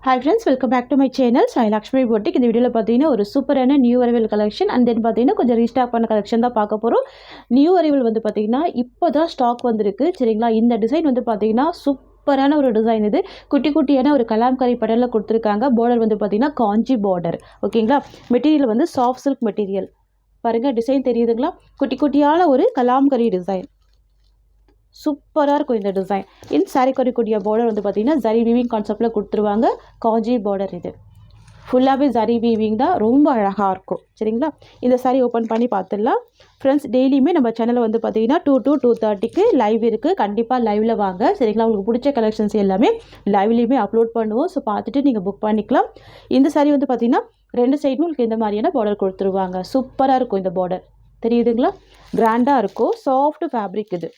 Hi friends, welcome back to my channel. Sai Lakshmi Boutique. இந்த வீடியோல பாத்தீங்கன்னா ஒரு சூப்பரான new arrival collection and then பாத்தீங்கன்னா கொஞ்சம் ரீஸ்டாக் பண்ண கலெக்ஷன் தான் பார்க்க போறோம். நியூ அரைவல் வந்து பாத்தீங்கன்னா இப்போதான் ஸ்டாக் வந்திருக்கு. சரிங்களா? இந்த டிசைன் வந்து பாத்தீங்கன்னா சூப்பரான ஒரு டிசைன் இது. குட்டி குட்டியான ஒரு கலாம்கரி பேட்டர்ன்ல கொடுத்திருக்காங்க. border வந்து பாத்தீங்கன்னா காஞ்சி border. ஓகேங்களா? மெட்டீரியல் வந்து சாஃப்ட் சில்க் மெட்டீரியல். பாருங்க டிசைன் தெரியுதுங்களா? குட்டி குட்டியான ஒரு கலாம்கரி டிசைன். சூப்பராக இருக்கும் இந்த டிசைன். இந்த சாரீ வரக்கூடிய பார்டர் வந்து பார்த்தீங்கன்னா ஜரி வீவிங் கான்செப்டில் கொடுத்துருவாங்க. காஞ்சி பார்டர் இது ஃபுல்லாகவே ஜரி வீவிங் தான், ரொம்ப அழகாக இருக்கும். சரிங்களா? இந்த சாரீ ஓப்பன் பண்ணி பார்த்துடலாம். ஃப்ரெண்ட்ஸ், டெய்லியுமே நம்ம சேனலில் வந்து பார்த்தீங்கன்னா 2 to 2:30க்கு லைவ் இருக்குது. கண்டிப்பாக லைவில் வாங்க. சரிங்களா? உங்களுக்கு பிடிச்ச கலெக்ஷன்ஸ் எல்லாமே லைவ்லேயுமே அப்லோட் பண்ணுவோம். ஸோ பார்த்துட்டு நீங்கள் புக் பண்ணிக்கலாம். இந்த சாரீ வந்து பார்த்தீங்கன்னா 2 சைடும் உங்களுக்கு இந்த மாதிரியான பார்டர் கொடுத்துருவாங்க. சூப்பராக இருக்கும் இந்த பார்டர். தெரியுதுங்களா? கிராண்டாக இருக்கும். சாஃப்ட் ஃபேப்ரிக் இது.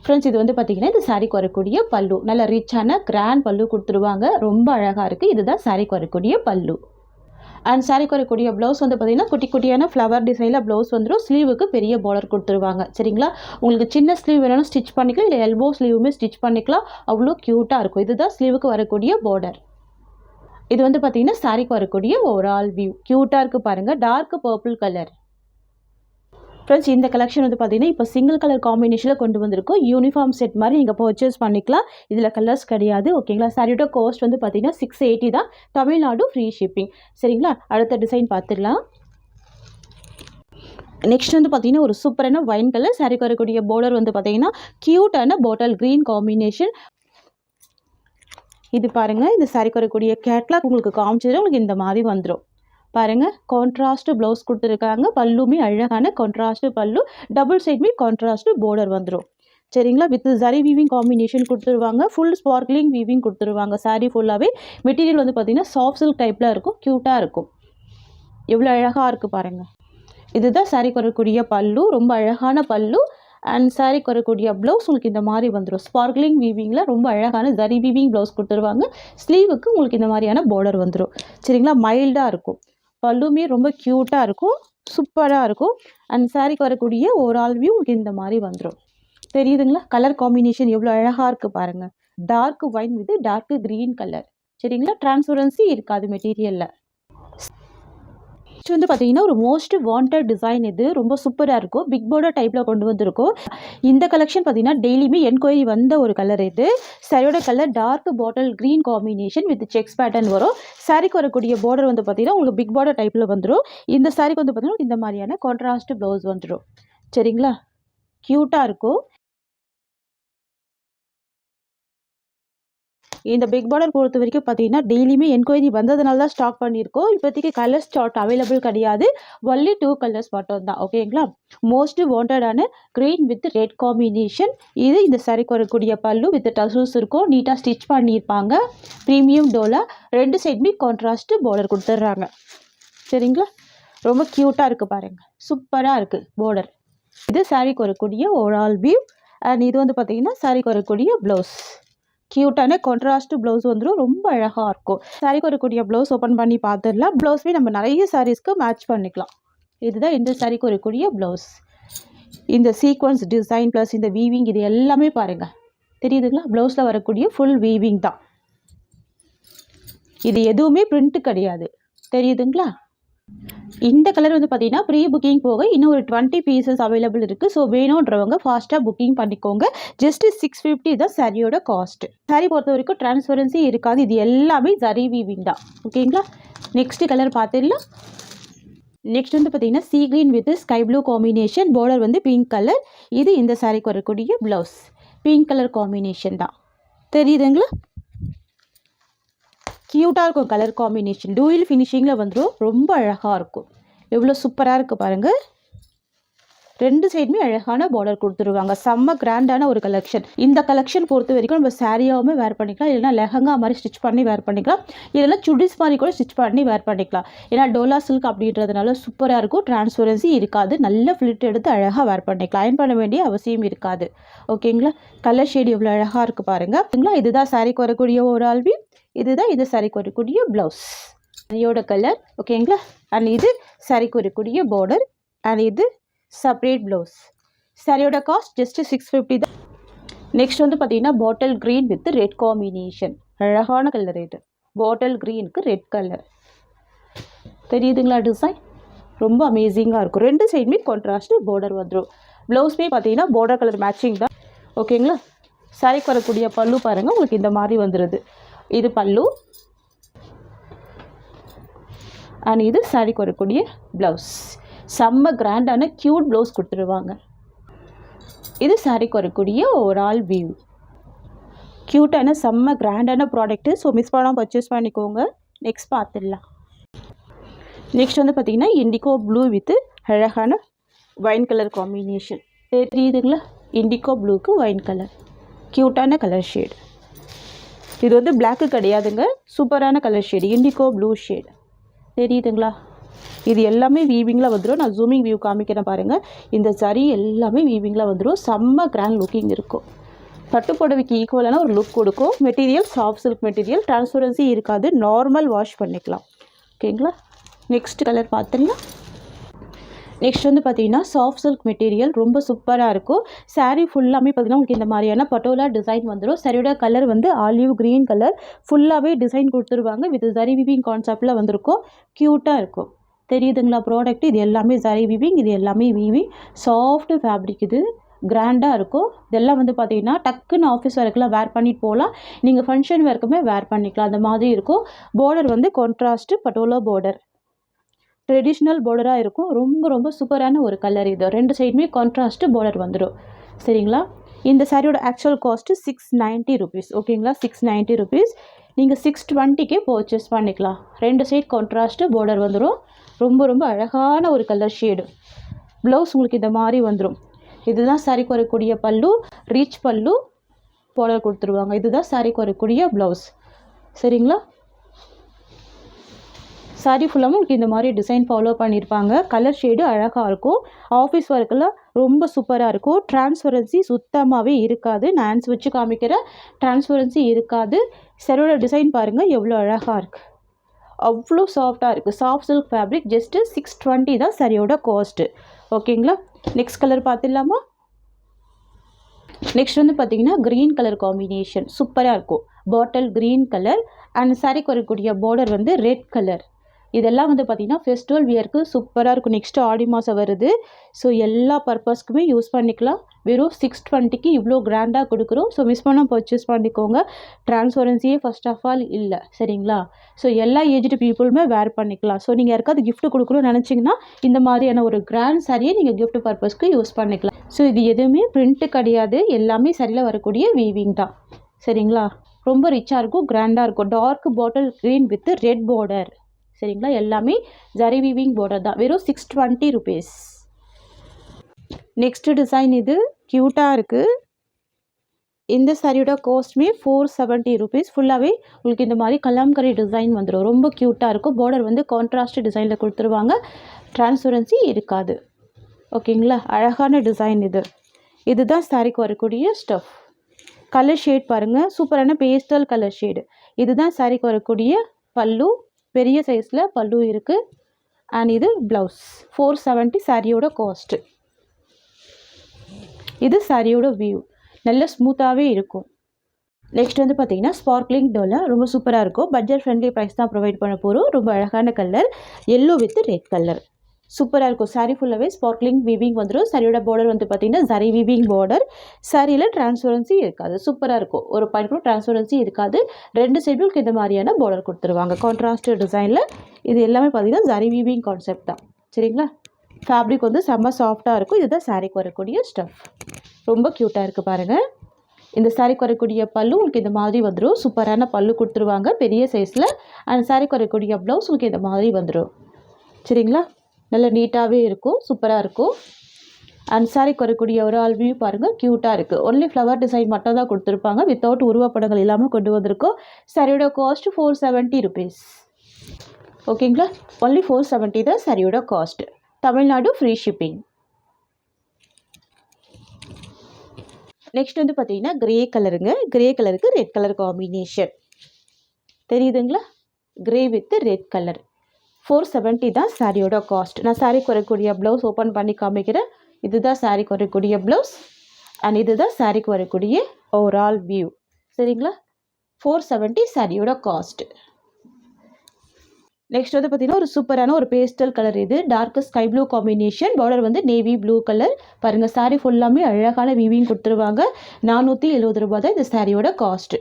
ஃப்ரெண்ட்ஸ், இது வந்து பார்த்தீங்கன்னா இந்த சாரீக்கு வரக்கூடிய பல்லு நல்ல ரிச்சான கிராண்ட் பல்லு கொடுத்துருவாங்க. ரொம்ப அழகாக இருக்குது. இதுதான் சாரீக்கு வரக்கூடிய பல்லு. அண்ட் சாரீக்கு வரக்கூடிய ப்ளவுஸ் வந்து பார்த்தீங்கன்னா குட்டி குட்டியான ஃப்ளவர் டிசைனில் ப்ளவுஸ் வந்துடும். ஸ்லீவுக்கு பெரிய பார்டர் கொடுத்துருவாங்க. சரிங்களா? உங்களுக்கு சின்ன ஸ்லீவ் வேணும்னா ஸ்டிச் பண்ணிக்கலாம், இல்லை எல்போ ஸ்லீவுமே ஸ்டிச் பண்ணிக்கலாம். அவ்வளோ க்யூட்டாக இருக்கும். இதுதான் ஸ்லீவுக்கு வரக்கூடிய பார்டர். இது வந்து பார்த்தீங்கன்னா சாரீக்கு வரக்கூடிய ஓவரால் வியூ. க்யூட்டாக இருக்குது பாருங்கள். Dark purple colour. ஃப்ரெண்ட்ஸ், இந்த கலெக்ஷன் வந்து பார்த்தீங்கன்னா இப்போ சிங்கிள் கலர் காம்பினேஷனில் கொண்டு வந்திருக்கும். யூனிஃபார்ம் செட் மாதிரி நீங்கள் பர்ச்சேஸ் பண்ணிக்கலாம். இதில் கலர்ஸ் கிடையாது. ஓகேங்களா? சாரியோட காஸ்ட் வந்து பார்த்தீங்கன்னா 680 தான். Tamil Nadu free shipping. சரிங்களா? அடுத்த டிசைன் பார்த்துடலாம். நெக்ஸ்ட் வந்து பார்த்தீங்கன்னா ஒரு சூப்பரான வைன் கலர். சாரிக்கு வரக்கூடிய பார்டர் வந்து பார்த்தீங்கன்னா க்யூட்டான பாட்டில் க்ரீன் காம்பினேஷன். இது பாருங்கள். இந்த சாரிக்கு வரக்கூடிய கேட்லாக் உங்களுக்கு காமிச்சது உங்களுக்கு இந்த மாதிரி வந்துடும். பாருங்கள், கான்ட்ராஸ்ட் ப்ளவுஸ் கொடுத்துருக்காங்க. பல்லுமே அழகான கான்ட்ராஸ்ட் பல்லு. டபுள் சைடுமே கான்ட்ராஸ்ட் பார்டர் வந்துடும். சரிங்களா? வித் ஜரி வீவிங் காம்பினேஷன் கொடுத்துருவாங்க. ஃபுல் ஸ்பார்க்லிங் வீவிங் கொடுத்துருவாங்க. சாரீ ஃபுல்லாகவே மெட்டீரியல் வந்து பார்த்தீங்கன்னா சாஃப்ட் சில்க் டைப்பில் இருக்கும். க்யூட்டாக இருக்கும். எவ்வளோ அழகாக இருக்குது பாருங்கள். இதுதான் சாரீக்கு வரக்கூடிய பல்லு. ரொம்ப அழகான பல்லு. அண்ட் சாரீக்கு வரக்கூடிய ப்ளவுஸ் உங்களுக்கு இந்த மாதிரி வந்துடும். ஸ்பார்க்லிங் வீவிங்கில் ரொம்ப அழகான ஜரி வீவிங் ப்ளவுஸ் கொடுத்துருவாங்க. ஸ்லீவுக்கு உங்களுக்கு இந்த மாதிரியான பார்டர் வந்துடும். சரிங்களா? மைல்டாக இருக்கும். பல்லுமே ரொம்ப க்யூட்டாக இருக்கும். சூப்பராக இருக்கும். அண்ட் சாரீக்கு வரக்கூடிய ஓவரால் வியூ உங்களுக்கு இந்த மாதிரி வந்துடும். தெரியுதுங்களா? கலர் காம்பினேஷன் எவ்வளோ அழகாக இருக்குது பாருங்கள். Dark wine with dark green colour. சரிங்களா? டிரான்ஸ்பரன்சி இருக்காது மெட்டீரியலில். வந்து பார்த்தீங்கன்னா ஒரு மோஸ்ட் வாண்டட் டிசைன். இது ரொம்ப சூப்பராக இருக்கும். பிக் பார்டர் டைப்பில் கொண்டு வந்திருக்கும். இந்த கலெக்ஷன் பார்த்தீங்கன்னா டெய்லியுமே என்கொயரி வந்த ஒரு கலர் இது. சாரியோட colour dark bottle green combination with checks pattern வரும். சாரிக்கு வரக்கூடிய பார்டர் வந்து பார்த்தீங்கன்னா உங்களுக்கு பிக் பார்டர் டைப்பில் வந்துடும். இந்த சாரிக்கு வந்து பார்த்தீங்கன்னா இந்த மாதிரியான கான்ட்ராஸ்ட் ப்ளவுஸ் வந்துடும். சரிங்களா? க்யூட்டாக இருக்கும். இந்த பிக் பார்டர் பொறுத்த வரைக்கும் பார்த்தீங்கன்னா டெய்லியுமே என்கொயரி வந்ததுனால தான் ஸ்டாக் பண்ணியிருக்கோம். இப்போதைக்கு கலர்ஸ் ஸ்டாக் அவைலபிள் கிடையாது. ஒன்லி 2 கலர்ஸ் மட்டும் தான். ஓகேங்களா? மோஸ்ட் வாண்டடான க்ரீன் வித் ரெட் காம்பினேஷன். இது இந்த சாரிக்கு வரக்கூடிய பல்லு வித் டசல்ஸ் இருக்கும். நீட்டாக ஸ்டிச் பண்ணியிருப்பாங்க. ப்ரீமியம் டோலா. 2 சைடுமே கான்ட்ராஸ்ட் பார்டர் கொடுத்துட்றாங்க. சரிங்களா? ரொம்ப க்யூட்டாக இருக்குது பாருங்கள். சூப்பராக இருக்குது பார்டர். இது சாரிக்கு வரக்கூடிய ஓவரால் வியூ. அண்ட் இது வந்து பார்த்தீங்கன்னா சாரிக்கு வரக்கூடிய ப்ளவுஸ். க்யூட்டான கான்ட்ராஸ்ட் ப்ளவுஸ் வந்துடும். ரொம்ப அழகாக இருக்கும். சாரிக்கு வரக்கூடிய ப்ளவுஸ் ஓப்பன் பண்ணி பார்த்துடலாம். ப்ளவுஸ்மே நம்ம நிறைய சாரீஸ்க்கு மேட்ச் பண்ணிக்கலாம். இதுதான் இந்த சாரிக்கு வரக்கூடிய ப்ளவுஸ். இந்த சீக்வன்ஸ் டிசைன் ப்ளஸ் இந்த வீவிங் இது எல்லாமே பாருங்கள். தெரியுதுங்களா? ப்ளவுஸில் வரக்கூடிய ஃபுல் வீவிங் தான். இது எதுவுமே பிரிண்ட்டு கிடையாது. தெரியுதுங்களா? இந்த கலர் வந்து பார்த்தீங்கன்னா ப்ரீ புக்கிங் போக இன்னும் ஒரு 20 பீசஸ் அவைலபிள் இருக்குது. ஸோ வேணுன்றவங்க ஃபாஸ்ட்டாக புக்கிங் பண்ணிக்கோங்க. ஜஸ்ட் 650 தான் சாரியோட காஸ்ட். சாரி பொறுத்த வரைக்கும் டிரான்ஸ்பரன்சி இருக்காது. இது எல்லாமே ஜரி வீவிங் தான். ஓகேங்களா? நெக்ஸ்ட் கலர் பார்த்துடலாம். நெக்ஸ்ட் வந்து பார்த்தீங்கன்னா sea green with sky blue combination. Border வந்து பிங்க் கலர். இது இந்த சாரிக்கு வரக்கூடிய ப்ளவுஸ். பிங்க் கலர் காம்பினேஷன் தான். தெரியுதுங்களா? க்யூட்டாக இருக்கும் கலர் காம்பினேஷன். டூயில் ஃபினிஷிங்கில் வந்துடும். ரொம்ப அழகாக இருக்கும். எவ்வளோ சூப்பராக இருக்குது பாருங்கள். 2 சைடுமே அழகான பார்டர் கொடுத்துருவாங்க. செம்ம கிராண்டான ஒரு கலெக்ஷன். இந்த கலெக்ஷன் பொறுத்த வரைக்கும் நம்ம சாரியாகவும் வேர் பண்ணிக்கலாம், இல்லைனா லெஹங்கா மாதிரி ஸ்டிச் பண்ணி வேர் பண்ணிக்கலாம், இல்லைனா சுடிஸ் மாதிரி கூட ஸ்டிச் பண்ணி வேர் பண்ணிக்கலாம். ஏன்னா டோலா சில்க் அப்படின்றதுனால சூப்பராக இருக்கும். டிரான்ஸ்பரன்சி இருக்காது. நல்ல ஃபிளிட் எடுத்து அழகாக வேர் பண்ணிக்கலாம். அயன் பண்ண வேண்டிய அவசியம் இருக்காது. ஓகேங்களா? கலர் ஷேட் எவ்வளோ அழகாக இருக்குது பாருங்கள். இதுதான் சாரிக்கு வரக்கூடிய ஒரு ஆல்வி. இதுதான் இந்த சாரிக்கு வரக்கூடிய ப்ளவுஸ். சாரியோட கலர். ஓகேங்களா? அண்ட் இது சாரிக்கு வரக்கூடிய பார்டர். அண்ட் இது செப்பரேட் ப்ளவுஸ். சாரியோட காஸ்ட் ஜஸ்ட் 650 தான். நெக்ஸ்ட் வந்து பார்த்தீங்கன்னா பாட்டில் க்ரீன் வித் ரெட் காம்பினேஷன். அழகான கலர் இது. பாட்டில் க்ரீனுக்கு ரெட் கலர். தெரியுதுங்களா டிசைன்? ரொம்ப அமேசிங்காக இருக்கும். ரெண்டு சைடுமே கான்ட்ராஸ்ட் பார்டர் வந்துடும். ப்ளவுஸ்மே பார்த்தீங்கன்னா பார்டர் கலர் மேட்சிங் தான். ஓகேங்களா? சாரிக்கு வரக்கூடிய பல்லு பாருங்கள், உங்களுக்கு இந்த மாதிரி வந்துடுது. இது பல்லு அண்ட் இது சாரிக்கு வரக்கூடிய ப்ளவுஸ். செம்ம கிராண்டான க்யூட் ப்ளவுஸ் கொடுத்துருவாங்க. இது சாரிக்கு வரக்கூடிய ஓவரால் வியூ. க்யூட்டான செம்ம கிராண்டான ப்ராடக்ட்டு. ஸோ மிஸ் பண்ணாமல் பர்ச்சேஸ் பண்ணிக்கோங்க. நெக்ஸ்ட் பார்த்துடலாம். நெக்ஸ்ட் வந்து பார்த்திங்கன்னா இண்டிகோ ப்ளூ வித் அழகான வைன் கலர் காம்பினேஷன். தெரியுதுங்களா? இண்டிகோ ப்ளூக்கு வைன் கலர், க்யூட்டான கலர் ஷேட். இது வந்து பிளாக்கு கிடையாதுங்க, சூப்பரான colour shade, indigo blue shade. தெரியுதுங்களா? இது எல்லாமே வீவிங்கில் வந்துடும். நான் ஜூமிங் வியூ காமிக்கிறேன் பாருங்கள். இந்த சரி எல்லாமே வீவிங்கில் வந்துடும். செம்ம கிராண்ட் லுக்கிங் இருக்கும். பட்டு புடவைக்கு ஈக்குவலான ஒரு லுக் கொடுக்கும். Material soft silk material, transparency இருக்காது, நார்மல் வாஷ் பண்ணிக்கலாம். ஓகேங்களா? நெக்ஸ்ட் கலர் பார்த்துடலாம். நெக்ஸ்ட் வந்து பார்த்தீங்கன்னா சாஃப்ட் சில்க் மெட்டீரியல், ரொம்ப சூப்பராக இருக்கும். சாரீ ஃபுல்லாமே பார்த்தீங்கன்னா உங்களுக்கு இந்த மாதிரியான பட்டோலா டிசைன் வந்துடும். சரியோட கலர் வந்து ஆலிவ் க்ரீன் கலர், ஃபுல்லாகவே டிசைன் கொடுத்துருவாங்க. வித் ஜரி வீவிங் கான்செப்டில் வந்திருக்கும். க்யூட்டாக இருக்கும். தெரியுதுங்களா ப்ராடக்ட்? இது எல்லாமே ஜரி வீவிங், இது எல்லாமே வீவிங். சாஃப்ட் ஃபேப்ரிக், இது கிராண்டாக இருக்கும். இதெல்லாம் வந்து பார்த்தீங்கன்னா டக்குன்னு ஆஃபீஸ் ஒர்க்கெலாம் வேர் பண்ணிட்டு போகலாம். நீங்கள் ஃபங்க்ஷன் ஒர்க்குமே வேர் பண்ணிக்கலாம், அந்த மாதிரி இருக்கும். பார்டர் வந்து கான்ட்ராஸ்ட் பட்டோலா பார்டர், ட்ரெடிஷ்னல் பார்டராக இருக்கும். ரொம்ப ரொம்ப சூப்பரான ஒரு கலர் இது. ரெண்டு சைடுமே கான்ட்ராஸ்ட் பார்டர் வந்துடும். சரிங்களா? இந்த சாரியோட ஆக்சுவல் காஸ்ட்டு 690 rupees. ஓகேங்களா? 690 rupees. நீங்கள் 620க்கே பர்ச்சேஸ் பண்ணிக்கலாம். ரெண்டு சைட் கான்ட்ராஸ்ட் பார்டர் வந்துடும். ரொம்ப ரொம்ப அழகான ஒரு கலர் ஷேடு. ப்ளவுஸ் உங்களுக்கு இந்த மாதிரி வந்துடும். இதுதான் சாரிக்கு வரக்கூடிய பல்லு, ரீச் பல்லு பார்டர் கொடுத்துருவாங்க. இதுதான் சாரிக்கு வரக்கூடிய ப்ளவுஸ். சரிங்களா? சாரி ஃபுல்லாகவும் உங்களுக்கு இந்த மாதிரி டிசைன் ஃபாலோ பண்ணியிருப்பாங்க. கலர் ஷேடு அழகாக இருக்கும். ஆஃபீஸ் ஒர்க்கெல்லாம் ரொம்ப சூப்பராக இருக்கும். டிரான்ஸ்பரன்சி சுத்தமாகவே இருக்காது. நான் ஹேண்ட்ஸ் வச்சு காமிக்கிற டிரான்ஸ்பரன்சி இருக்காது. சரியோட டிசைன் பாருங்கள் எவ்வளோ அழகாக இருக்குது. அவ்வளோ சாஃப்டாக இருக்குது. Soft silk fabric. ஜஸ்ட்டு 620 தான் சரியோட காஸ்ட்டு. ஓகேங்களா? நெக்ஸ்ட் கலர் பார்த்துடலாமா? நெக்ஸ்ட் வந்து பார்த்தீங்கன்னா க்ரீன் கலர் காம்பினேஷன் சூப்பராக இருக்கும். பாட்டில் க்ரீன் கலர் அண்ட் சாரிக்கு வரக்கூடிய பார்டர் வந்து ரெட் கலர். இதெல்லாம் வந்து பார்த்திங்கன்னா ஃபெஸ்டிவல் வியருக்கு சூப்பராக இருக்கும். நெக்ஸ்ட்டு ஆடி மாதம் வருது. ஸோ எல்லா பர்பஸ்க்குமே யூஸ் பண்ணிக்கலாம். வெறும் 620க்கு இவ்வளோ கிராண்டாக கொடுக்குறோம். ஸோ மிஸ் பண்ணால் பர்ச்சேஸ் பண்ணிக்கோங்க. டிரான்ஸ்பரன்சியே ஃபர்ஸ்ட் ஆஃப் ஆல் இல்லை. சரிங்களா? ஸோ எல்லா ஏஜ்டு பீப்புளுமே வேர் பண்ணிக்கலாம். ஸோ நீங்கள் யாருக்காவது கிஃப்ட் கொடுக்கணும்னு நினச்சிங்கன்னா இந்த மாதிரியான ஒரு கிராண்ட் சாரியை நீங்கள் கிஃப்ட் பர்பஸ்க்கு யூஸ் பண்ணிக்கலாம். ஸோ இது எதுவுமே பிரிண்ட்டு கிடையாது, எல்லாமே சரியில் வரக்கூடிய வீவிங் தான். சரிங்களா? ரொம்ப ரிச்சாக இருக்கும், கிராண்டாக இருக்கும். Dark bottle green with red border. சரிங்களா? எல்லாமே ஜரி வீவிங் பார்டர் தான். வெறும் 620 rupees. நெக்ஸ்ட்டு டிசைன் இது க்யூட்டாக இருக்குது. இந்த சாரியோட காஸ்ட்மே 470 rupees. ஃபுல்லாகவே உங்களுக்கு இந்த மாதிரி கலாம்கரி டிசைன் வந்துடும். ரொம்ப க்யூட்டாக இருக்கும். பார்டர் வந்து கான்ட்ராஸ்ட் டிசைனில் கொடுத்துருவாங்க. டிரான்ஸ்பரன்சி இருக்காது. ஓகேங்களா? அழகான டிசைன் இது. இதுதான் சாரிக்கு வரக்கூடிய ஸ்டஃப். கலர் ஷேட் பாருங்கள், சூப்பரான பேஸ்டல் கலர் ஷேடு. இதுதான் சாரிக்கு வரக்கூடிய பல்லு. பெரிய சைஸில் பல்லு இருக்குது. அண்ட் இது ப்ளவுஸ். 470 சாரியோட காஸ்ட்டு. இது சாரியோட வியூ. நல்ல ஸ்மூத்தாகவே இருக்கும். நெக்ஸ்ட் வந்து பார்த்திங்கன்னா ஸ்பார்க்லிங் டோலா, ரொம்ப சூப்பராக இருக்கும். பட்ஜெட் ஃப்ரெண்ட்லி ப்ரைஸ் தான் ப்ரொவைட் பண்ண போகிறோம். ரொம்ப அழகான colour, yellow with red colour. சூப்பராக இருக்கும். சாரீ ஃபுல்லாகவே ஸ்பார்க்லிங் வீவிங் வந்துடும். சாரியோட பார்டர் வந்து பார்த்திங்கன்னா ஜரி வீவிங் பார்டர். சாரியில் டிரான்ஸ்பரன்சி இருக்காது. சூப்பராக இருக்கும். ஒரு பாயிண்ட் கூட டிரான்ஸ்பரன்சி இருக்காது. ரெண்டு சைடுக்கு இந்த மாதிரியான பார்டர் கொடுத்துருவாங்க கான்ட்ராஸ்ட் டிசைனில். இது எல்லாமே பார்த்திங்கன்னா ஜரி வீவிங் கான்செப்ட் தான். சரிங்களா? ஃபேப்ரிக் வந்து செம்ம சாஃப்டாக இருக்கும். இதுதான் சாரிக்கு வரக்கூடிய ஸ்டஃப். ரொம்ப க்யூட்டாக இருக்குது பாருங்கள். இந்த சாரிக்கு வரக்கூடிய பல்லு உங்களுக்கு இந்த மாதிரி வந்துடும். சூப்பரான பல்லு கொடுத்துருவாங்க பெரிய சைஸில். அந்த சாரிக்கு வரக்கூடிய ப்ளவுஸ் உங்களுக்கு இந்த மாதிரி வந்துடும். சரிங்களா? நல்ல நீட்டாகவே இருக்கும், சூப்பராக இருக்கும். அண்ட் சாரிக்கு வரக்கூடிய ஒரு ஆல் வியூ பாருங்கள், க்யூட்டாக இருக்குது. ஒன்லி ஃப்ளவர் டிசைன் மட்டும் தான் கொடுத்துருப்பாங்க. வித்தவுட் உருவப்படங்கள் இல்லாமல் கொண்டு வந்திருக்கோம். சாரியோட காஸ்ட் 470 rupees. ஓகேங்களா? ஒன்லி 470 தான் சாரியோட cost. Tamil Nadu free shipping. Next வந்து பார்த்தீங்கன்னா கிரே கலருங்க. கிரே கலருக்கு ரெட் கலர் காம்பினேஷன் தெரியுதுங்களா? Grey with red colour. 470 தான் சாரியோட காஸ்ட். நான் சாரிக்கு வரக்கூடிய ப்ளவுஸ் ஓப்பன் பண்ணி காமிக்கிறேன். இதுதான் சாரிக்கு வரக்கூடிய ப்ளவுஸ் அண்ட் இதுதான் சாரிக்கு வரக்கூடிய ஓவரால் வியூ. சரிங்களா? 470 சாரியோட காஸ்ட். நெக்ஸ்ட் வந்து பார்த்தீங்கன்னா ஒரு சூப்பரான ஒரு பேஸ்டல் கலர், இது dark sky blue combination, border வந்து நேவி ப்ளூ கலர். பாருங்கள் சாரீ ஃபுல்லாமே அழகான வீவிங் கொடுத்துருவாங்க. 470 ரூபா தான் இந்த சாரியோட காஸ்ட்.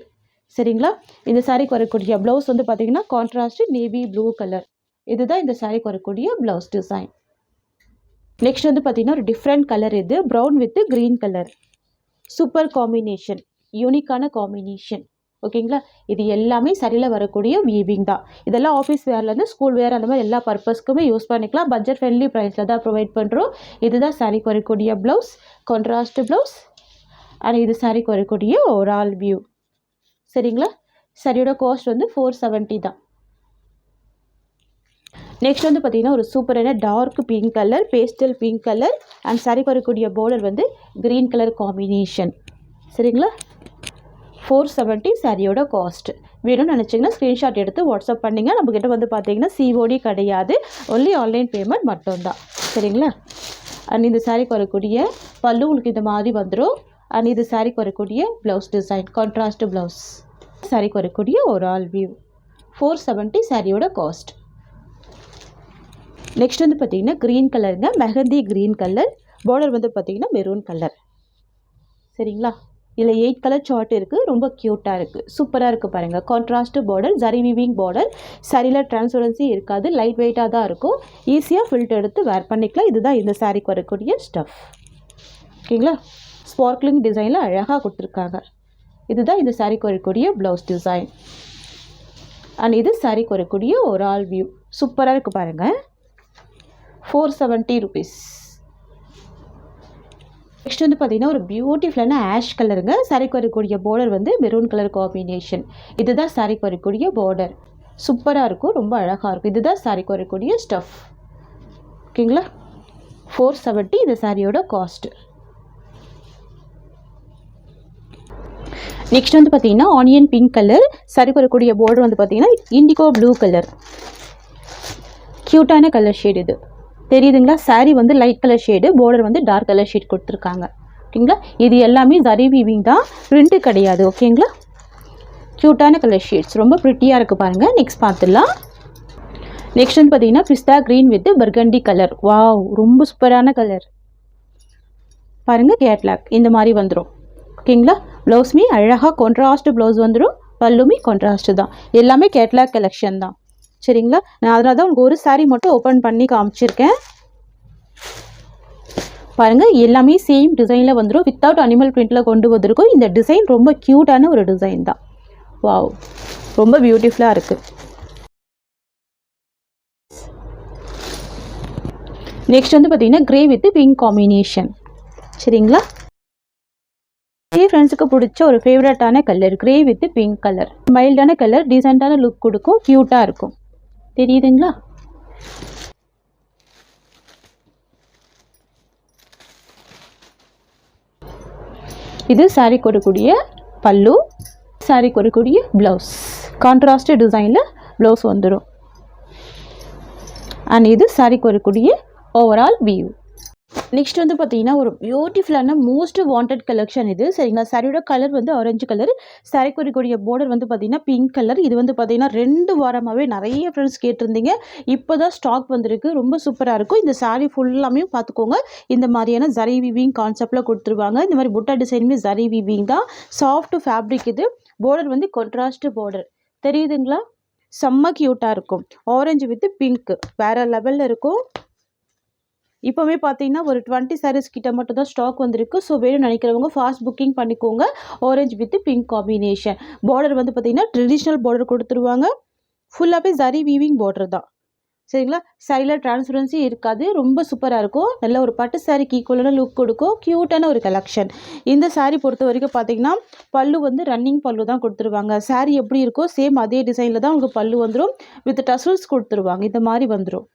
சரிங்களா? இந்த சாரிக்கு வரக்கூடிய ப்ளவுஸ் வந்து பார்த்தீங்கன்னா கான்ட்ராஸ்ட் நேவி ப்ளூ கலர். இதுதான் இந்த சாரிக்கு வரக்கூடிய ப்ளவுஸ் டிசைன். நெக்ஸ்ட் வந்து பார்த்தீங்கன்னா ஒரு டிஃப்ரெண்ட் கலர், இது brown with green colour. Super combination, யூனிக்கான காம்பினேஷன். ஓகேங்களா? இது எல்லாமே சரியில் வரக்கூடிய வீவிங் தான். இதெல்லாம் ஆஃபீஸ் வேர்லேருந்து ஸ்கூல் வேர் அந்த மாதிரி எல்லா பர்பஸ்க்குமே யூஸ் பண்ணிக்கலாம். பட்ஜெட் ஃப்ரெண்ட்லி ப்ரைஸில் தான் ப்ரொவைட் பண்ணுறோம். இதுதான் சாரிக்கு வரக்கூடிய ப்ளவுஸ், கான்ட்ராஸ்ட் ப்ளவுஸ். அண்ட் இது சாரிக்கு வரக்கூடிய ஓவரால் வியூ. சரிங்களா? சாரியோட காஸ்ட் வந்து 470 தான். நெக்ஸ்ட் வந்து பார்த்தீங்கன்னா ஒரு சூப்பரான dark pink colour, pastel pink colour. And சாரிக்கு வரக்கூடிய பார்டர் வந்து க்ரீன் கலர் காம்பினேஷன். சரிங்களா? 470 சாரியோட காஸ்ட். வேணும்னு நினச்சிங்கன்னா ஸ்க்ரீன்ஷாட் எடுத்து வாட்ஸ்அப் பண்ணிங்க. நம்மக்கிட்ட வந்து பார்த்தீங்கன்னா சிஓடி கிடையாது, ஒன்லி ஆன்லைன் பேமெண்ட் மட்டும்தான். சரிங்களா? அண்ட் இந்த சாரிக்கு வரக்கூடிய பல்லு உங்களுக்கு இந்த மாதிரி வந்துடும். அண்ட் இது சாரிக்கு வரக்கூடிய ப்ளவுஸ் டிசைன், கான்ட்ராஸ்ட் ப்ளவுஸ். சாரிக்கு வரக்கூடிய ஒரு ஆல் வியூ. 470 சாரியோட காஸ்ட். நெக்ஸ்ட் வந்து பார்த்தீங்கன்னா க்ரீன் கலருங்க, மெஹந்தி க்ரீன் கலர். பார்டர் வந்து பார்த்தீங்கன்னா மெரூன் கலர். சரிங்களா? இதில் 8 கலர் சார்ட் இருக்குது, ரொம்ப க்யூட்டாக இருக்குது, சூப்பராக இருக்குது பாருங்கள். Contrast border, zari weaving border. சரியில் டிரான்ஸ்பரன்சி இருக்காது, லைட் வெயிட்டாக தான் இருக்கும். ஈஸியாக ஃபில்டர் எடுத்து வேர் பண்ணிக்கலாம். இதுதான் இந்த சாரிக்கு வரக்கூடிய ஸ்டஃப். ஓகேங்களா? ஸ்பார்க்லிங் டிசைனில் அழகாக கொடுத்துருக்காங்க. இதுதான் இந்த சாரிக்கு வரக்கூடிய ப்ளவுஸ் டிசைன். அண்ட் இது சாரிக்கு வரக்கூடிய ஒரு ஆல் வியூ. சூப்பராக இருக்குது பாருங்கள். 470 rupees. நெக்ஸ்ட் வந்து பார்த்தீங்கன்னா ஒரு பியூட்டிஃபுல்லான ஆஷ் கலருங்க. சாரிக்கு வரக்கூடிய பார்டர் வந்து மெரூன் கலர் காம்பினேஷன். இதுதான் சாரிக்கு வரக்கூடிய பார்டர். சூப்பராக இருக்கும், ரொம்ப அழகாக இருக்கும். இதுதான் சாரிக்கு வரக்கூடிய ஸ்டஃப். ஓகேங்களா? 470 இந்த சாரியோட காஸ்ட். நெக்ஸ்ட் வந்து பார்த்தீங்கன்னா ஆனியன் பிங்க் கலர். சாரிக்கு வரக்கூடிய பார்டர் வந்து பார்த்தீங்கன்னா இண்டிகோ ப்ளூ கலர். க்யூட்டான கலர் ஷேட் இது. தெரியுதுங்களா? சாரீ வந்து லைட் கலர் ஷேடு, பார்டர் வந்து டார்க் கலர் ஷேட் கொடுத்துருக்காங்க. ஓகேங்களா? இது எல்லாமே ஜரி வீவிங் தான், பிரிண்ட்டு கிடையாது. ஓகேங்களா? க்யூட்டான கலர் ஷேட்ஸ், ரொம்ப ப்ரிட்டியாக இருக்குது பாருங்கள். நெக்ஸ்ட் பார்த்துடலாம். நெக்ஸ்ட் வந்து பார்த்தீங்கன்னா பிஸ்தா green with burgundy colour. Wow, ரொம்ப சூப்பரான கலர் பாருங்கள். கேட்லாக் இந்த மாதிரி வந்துடும். ஓகேங்களா? ப்ளவுஸுமே அழகாக கான்ட்ராஸ்ட் ப்ளவுஸ் வந்துடும். பல்லுமே கான்ட்ராஸ்ட் தான். எல்லாமே கேட்லாக் கலெக்ஷன் தான். சரிங்களா? நான் அதனால தான் உங்களுக்கு ஒரு சாரீ மட்டும் ஓப்பன் பண்ணி காமிச்சிருக்கேன். பாருங்கள், எல்லாமே சேம் டிசைனில் வந்துடும். வித்தவுட் அனிமல் பிரிண்டில் கொண்டு வந்திருக்கும். இந்த டிசைன் ரொம்ப க்யூட்டான ஒரு டிசைன் தான். வாவ், ரொம்ப பியூட்டிஃபுல்லாக இருக்குது. நெக்ஸ்ட் வந்து பார்த்தீங்கன்னா கிரே வித் பிங்க் காம்பினேஷன். சரிங்களா? ஃப்ரெண்ட்ஸுக்கு பிடிச்ச ஒரு ஃபேவரட்டான colour grey with pink colour. மைல்டான கலர், டீசெண்டான லுக் கொடுக்கும், க்யூட்டாக இருக்கும். தெரியுதுங்களா? இது சாரிக்கு வரக்கூடிய பல்லு, சாரிக்கு வரக்கூடிய ப்ளவுஸ். கான்ட்ராஸ்ட் டிசைனில் ப்ளவுஸ் வந்துடும். அண்ட் இது சாரிக்கு வரக்கூடிய ஓவரால் வியூ. நெக்ஸ்ட் வந்து பார்த்தீங்கன்னா ஒரு பியூட்டிஃபுல்லான மோஸ்ட் வாண்டட் கலெக்ஷன் இது. சரிங்களா? சாரியோட கலர் வந்து ஆரஞ்சு கலர். சாரிக்கு வரக்கூடிய பார்டர் வந்து பார்த்தீங்கன்னா பிங்க் கலர். இது வந்து பார்த்தீங்கன்னா 2 வாரமாகவே நிறைய ஃப்ரெண்ட்ஸ் கேட்டிருந்தீங்க. இப்போ தான் ஸ்டாக் வந்திருக்கு. ரொம்ப சூப்பராக இருக்கும். இந்த சாரீ ஃபுல்லாமே பார்த்துக்கோங்க. இந்த மாதிரியான ஜரி வீவிங் கான்செப்டில் கொடுத்துருவாங்க. இந்த மாதிரி புட்டா டிசைனுமே ஜரி வீவிங் தான். சாஃப்ட் ஃபேப்ரிக் இது. பார்டர் வந்து கான்ட்ராஸ்ட் பார்டர். தெரியுதுங்களா? செம்ம க்யூட்டாக இருக்கும். ஆரஞ்சு வித் பிங்க் வேறு லெவலில் இருக்கும். இப்போவே பார்த்தீங்கன்னா ஒரு 20 sarees கிட்ட மட்டும் தான் ஸ்டாக் வந்திருக்கு. ஸோ வேணும்னு நினைக்கிறவங்க ஃபாஸ்ட் புக்கிங் பண்ணிக்கோங்க. Orange with pink combination. Border வந்து பார்த்தீங்கன்னா ட்ரெடிஷ்னல் பார்டர் கொடுத்துருவாங்க. ஃபுல்லாகவே ஜரி வீவிங் பார்டர் தான். சரிங்களா? சாரியில் டிரான்ஸ்பரன்சி இருக்காது, ரொம்ப சூப்பராக இருக்கும். நல்ல ஒரு பட்டு சாரிக்கு ஈக்குவலான லுக் கொடுக்கும். க்யூட்டான ஒரு கலெக்ஷன். இந்த சாரீ பொறுத்த வரைக்கும் பார்த்தீங்கன்னா பல்லு வந்து ரன்னிங் பல்லு தான் கொடுத்துருவாங்க. சாரீ எப்படி இருக்கோ சேம் அதே டிசைனில் தான் உங்களுக்கு பல்லு வந்துடும். வித் டசல்ஸ் கொடுத்துருவாங்க. இந்த மாதிரி வந்துடும்.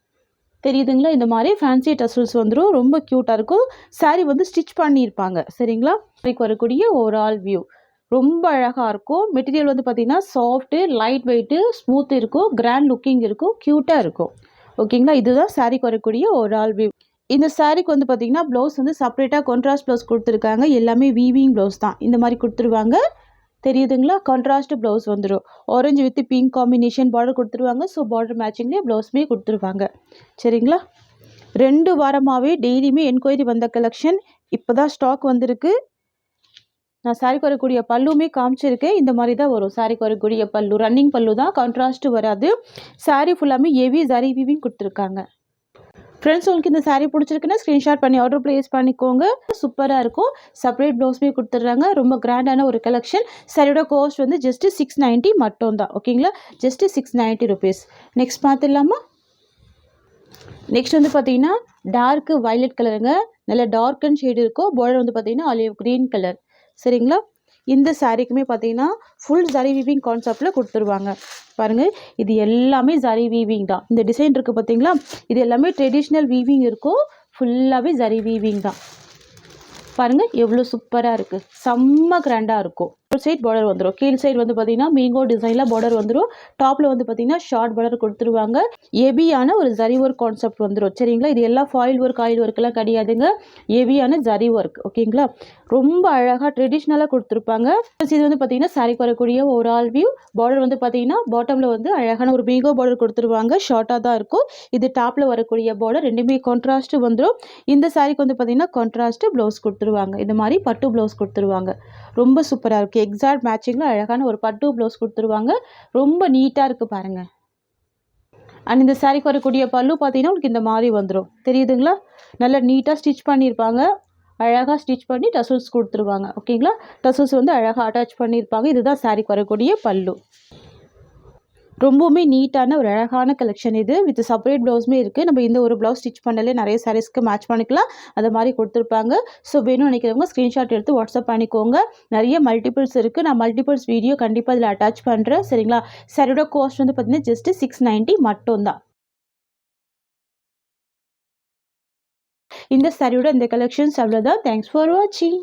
தெரியுதுங்களா? இந்த மாதிரி ஃபேன்சி டசல்ஸ் வந்துடும். ரொம்ப க்யூட்டாக இருக்கும். சாரீ வந்து ஸ்டிச் பண்ணியிருப்பாங்க. சரிங்களா? இதுக்கு வரக்கூடிய ஓவரால் வியூ ரொம்ப அழகாக இருக்கும். மெட்டீரியல் வந்து பார்த்திங்கன்னா சாஃப்ட்டு, லைட் வெயிட்டு, ஸ்மூத் இருக்கும், கிராண்ட் லுக்கிங் இருக்கும், க்யூட்டாக இருக்கும். ஓகேங்களா? இதுதான் சாரீக்கு வரக்கூடிய ஓவரால் வியூ. இந்த சாரீக்கு வந்து பார்த்திங்கன்னா ப்ளவுஸ் வந்து செப்பரேட்டாக கான்ட்ராஸ்ட் ப்ளவுஸ் கொடுத்துருக்காங்க. எல்லாமே வீவிங் ப்ளவுஸ் தான். இந்த மாதிரி கொடுத்துருவாங்க. தெரியுதுங்களா? கான்ட்ராஸ்ட் ப்ளவுஸ் வந்துடும். Orange with pink combination border கொடுத்துருவாங்க. ஸோ பார்டர் மேட்சிங்லேயே ப்ளவுஸுமே கொடுத்துருவாங்க. சரிங்களா? 2 வாரமாகவே டெய்லியுமே என்கொயரி வந்த கலெக்ஷன். இப்போ தான் ஸ்டாக் வந்திருக்கு. நான் சாரிக்கு வரக்கூடிய பல்லுமே காமிச்சிருக்கேன். இந்த மாதிரி தான் வரும் சாரிக்கு வரக்கூடிய பல்லு. ரன்னிங் பல்லு தான், கான்ட்ராஸ்ட் வராது. சாரி ஃபுல்லாமே ஹெவி ஜரி வீவிங் கொடுத்துருக்காங்க. ஃப்ரெண்ட்ஸ், உங்களுக்கு இந்த சாரீ பிடிச்சிருக்குன்னா ஸ்க்ரீன்ஷாட் பண்ணி ஆர்டர் ப்ளேஸ் பண்ணிக்கோங்க. சூப்பராக இருக்கும். செப்பரேட் ப்ளவுஸுமே கொடுத்துட்றாங்க. ரொம்ப கிராண்டான ஒரு கலெக்ஷன். சாரியோட காஸ்ட் வந்து ஜஸ்ட்டு 690 மட்டும் தான். ஓகேங்களா? Just 690 rupees. நெக்ஸ்ட் பார்த்துடலாமா? நெக்ஸ்ட் வந்து பார்த்தீங்கன்னா டார்க்கு வயலட் கலருங்க. நல்ல டார்க் அண்ட் ஷேடு இருக்கும். பார்டர் வந்து பார்த்தீங்கன்னா ஆலிவ் க்ரீன் கலர். சரிங்களா? இந்த சாரீக்குமே பார்த்தீங்கன்னா ஃபுல் ஜரி வீவிங் கான்செப்டில் கொடுத்துருவாங்க. பாருங்கள், இது எல்லாமே ஜரி வீவிங் தான். இந்த டிசைன் இருக்குது பார்த்தீங்களா? இது எல்லாமே ட்ரெடிஷ்னல் வீவிங் இருக்கும். ஃபுல்லாகவே ஜரி வீவிங் தான். பாருங்கள் எவ்வளோ சூப்பராக இருக்குது. செம்ம கிராண்டாக இருக்கும். ஒரு சைட் பார்டர் வந்துடும். கீழ் சைடு வந்து பார்த்தீங்கன்னா மீங்கோ டிசைனில் பார்டர் வந்துடும். டாப்பில் வந்து பார்த்தீங்கன்னா ஷார்ட் பார்டர் கொடுத்துருவாங்க. ஹெவியான ஒரு ஜரி ஒர்க் கான்செப்ட் வந்துடும். சரிங்களா? இது எல்லாம் ஃபாயில் ஒர்க் ஆயில் ஒர்க்கெல்லாம் கிடையாதுங்க. ஹெவியான ஜரி ஒர்க். ஓகேங்களா? ரொம்ப அழகாக ட்ரெடிஷ்னலாக கொடுத்துருப்பாங்க. இது வந்து பார்த்தீங்கன்னா சாரிக்கு வரக்கூடிய ஒரு ஆல் வியூ. பார்டர் வந்து பார்த்தீங்கன்னா பாட்டமில் வந்து அழகான ஒரு மீங்கோ பார்டர் கொடுத்துருவாங்க. ஷார்ட்டாக தான் இருக்கும். இது டாப்பில் வரக்கூடிய பார்டர் ரெண்டுமே கான்ட்ராஸ்ட்டு வந்துடும். இந்த சாரிக்கு வந்து பார்த்தீங்கன்னா கான்ட்ராஸ்ட்டு ப்ளவுஸ் கொடுத்துருவாங்க. இந்த மாதிரி பட்டு ப்ளவுஸ் கொடுத்துருவாங்க. ரொம்ப சூப்பராக இருக்குது. எக்ஸாக்ட் மேட்சிங்கில் அழகான ஒரு பட்டு ப்ளவுஸ் கொடுத்துருவாங்க. ரொம்ப நீட்டாக இருக்குது பாருங்கள். அண்ட் இந்த சாரிக்கு வரக்கூடிய பல்லு பார்த்தீங்கன்னா உங்களுக்கு இந்த மாதிரி வந்துடும். தெரியுதுங்களா? நல்லா நீட்டாக ஸ்டிச் பண்ணியிருப்பாங்க. அழகாக ஸ்டிச் பண்ணி டசல்ஸ் கொடுத்துருவாங்க. ஓகேங்களா? டசல்ஸ் வந்து அழகாக அட்டாச் பண்ணியிருப்பாங்க. இதுதான் சாரிக்கு வரக்கூடிய பல்லு. ரொம்பவுமே நீட்டான ஒரு அழகான கலெக்ஷன் இது. வித் செப்பரேட் ப்ளவுஸுமே இருக்குது. நம்ம இந்த ஒரு ப்ளவுஸ் ஸ்டிச் பண்ணாலே நிறைய சாரீஸ்க்கு மேட்ச் பண்ணிக்கலாம். அது மாதிரி கொடுத்துருப்பாங்க. ஸோ வேணும்னு நினைக்கிறவங்க ஸ்க்ரீன்ஷாட் எடுத்து வாட்ஸ்அப் பண்ணிக்கோங்க. நிறைய மல்டிபிள்ஸ் இருக்குது. நான் மல்டிபிள்ஸ் வீடியோ கண்டிப்பாக இதில் அட்டாச் பண்ணுறேன். சரிங்களா? சாரியோட காஸ்ட் வந்து பார்த்தீங்கன்னா ஜஸ்ட்டு 690 மட்டும்தான். இந்த சாரியோட இந்த கலெக்ஷன்ஸ் அவ்வளோதான். தேங்க்ஸ் ஃபார் வாட்சிங்.